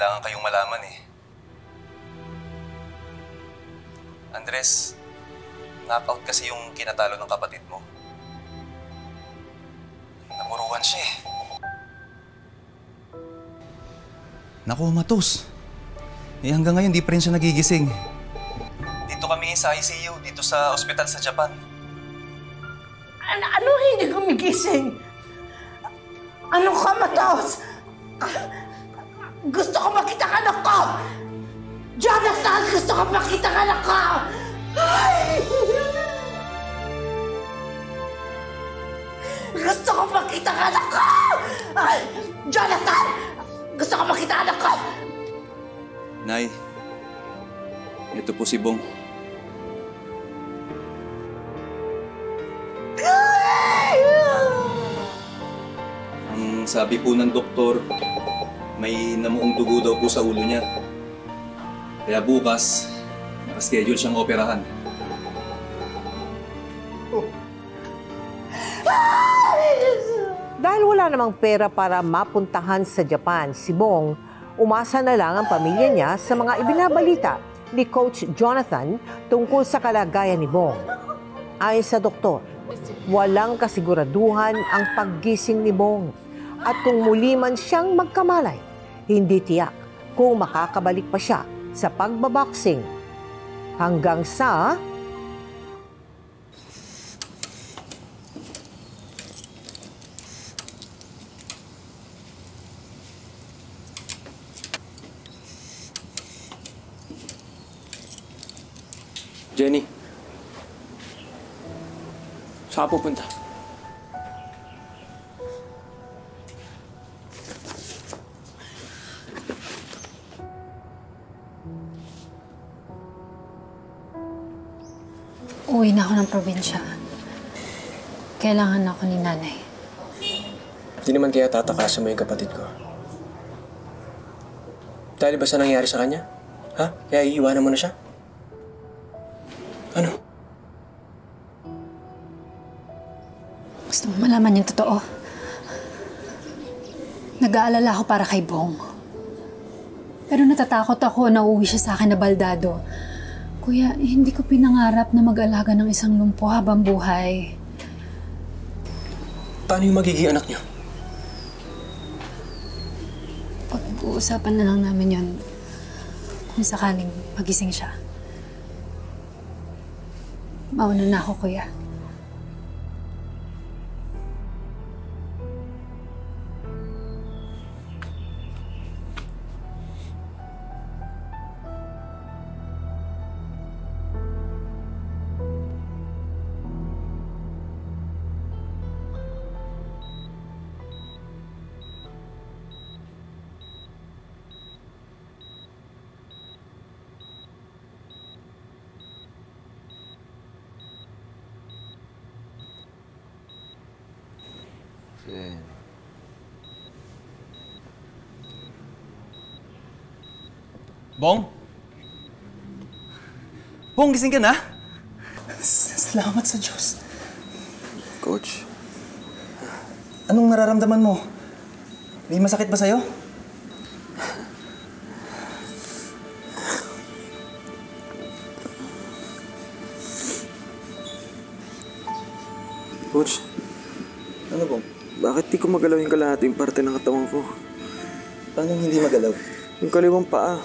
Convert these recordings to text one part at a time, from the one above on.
kailangan kayong malaman eh. Andres, knockout kasi yung kinatalo ng kapatid mo. Namuruan siya eh. Naku, Matos. Eh hanggang ngayon di pa rin siya nagigising. Dito kami sa ICU, dito sa ospital sa Japan. Ano hindi gumigising? Ano ka, Matos? Gusto ko makita ka anak ko! Jonathan, gusto ko makita ka anak ko! Ay! Gusto ko makita ka anak ko! Ay! Jonathan! Gusto ko makita anak ko! Nay, ito po si Bong. Ang sabi po ng doktor, may namuong dugo daw po sa ulo niya. Kaya bukas, nakaschedule siyang operahan. Dahil wala namang pera para mapuntahan sa Japan si Bong, umasa na lang ang pamilya niya sa mga ibinabalita ni Coach Jonathan tungkol sa kalagayan ni Bong. Ayon sa doktor, walang kasiguraduhan ang paggising ni Bong at kung muli man siyang magkamalay, hindi tiyak kung makakabalik pa siya sa pagbaboxing. Hanggang sa Jenny, saan ka pupunta? Uwi na ako ng probinsya. Kailangan ako ni nanay. Hindi naman kaya tatakasan mo yung kapatid ko. Dahil ba sa nangyari sa kanya? Ha? Kaya iiwanan mo na siya? Ano? Gusto mo malaman yung totoo? Nag-aalala ako para kay Bong. Pero natatakot ako na uuwi siya sa akin na baldado. Kuya, hindi ko pinangarap na mag-alaga ng isang lumpo habang buhay. Paano yung magiging anak niyo? Pag-uusapan na lang namin yon kung sakaling magising siya. Mauna na ako, kuya. Bong? Bong, gising ka na? Salamat sa Diyos. Coach. Anong nararamdaman mo? May masakit ba sa'yo? Coach. Ano, Bong? Bakit di ko magalaw yung kalahating parte ng katawan ko? Paano hindi magalaw? Yung kaliwang paa.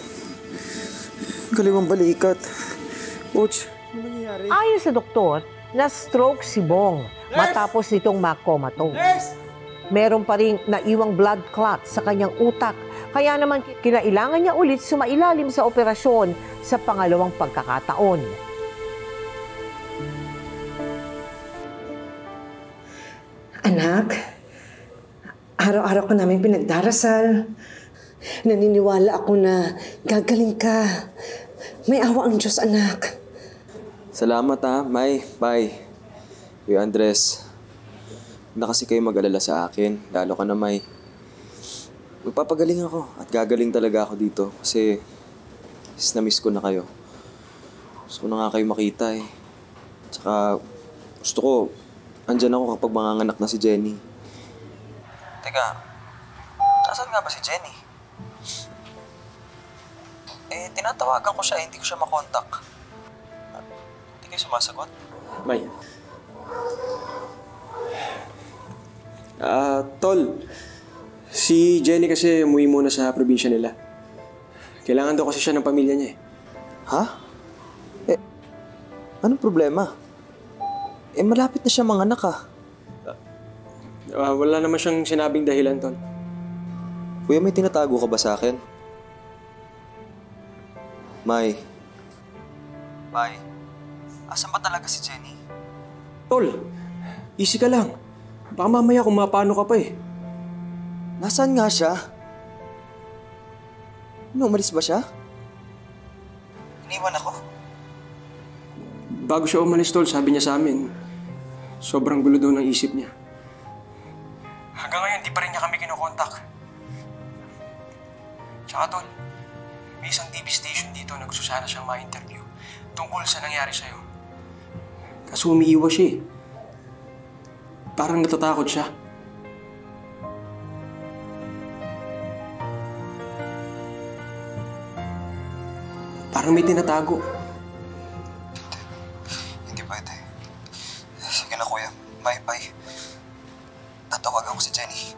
Yung kaliwang balikat. Coach, ano nangyayari? ayon sa doktor, na-stroke si Bong matapos nitong makomatose. Meron pa ring naiwang blood clot sa kanyang utak, kaya naman kinailangan niya ulit sumailalim sa operasyon sa pangalawang pagkakataon. Anak, araw-araw ko namin pinagdarasal. Naniniwala ako na gagaling ka. May awa ang Diyos, anak. Salamat ha, May. Bye. Kuya Andres. Na kasi kayo mag-alala sa akin. Lalo ka na, May. Magpapagaling ako at gagaling talaga ako dito kasi na-miss ko na kayo. Gusto ko na nga kayo makita eh. Tsaka gusto ko, andyan ako kapag manganganak na si Jenny. Teka, nasaan nga ba si Jenny? Eh, tinatawagan ko siya, hindi ko siya makontak. Hindi kayo sumasagot? May. Tol. Si Jenny kasi umuwi muna sa probinsya nila. Kailangan daw kasi siya ng pamilya niya eh. Ha? Eh, anong problema? Eh, malapit na siya manganak ah. Wala naman siyang sinabing dahilan, Tol. Kuya, may tinatago ka ba sa akin? May. Asan ba talaga si Jenny? Tol, easy ka lang. Baka mamaya kung mapano ka pa eh. Nasaan nga siya? Umalis ba siya? Iniwan ako. Bago siya umalis, Tol, sabi niya sa amin, sobrang gulo daw ng isip niya. Hanggang ngayon, di pa rin niya kami kinokontak. Tsaka, Tol, may isang TV station dito na gusto sana siyang ma-interview tungkol sa nangyari sa'yo. Kaso umiiwas siya eh. Parang natatakot siya. Parang may tinatago. Hindi pwede. Sige na kuya. Bye. Tatawagan ko si Jenny.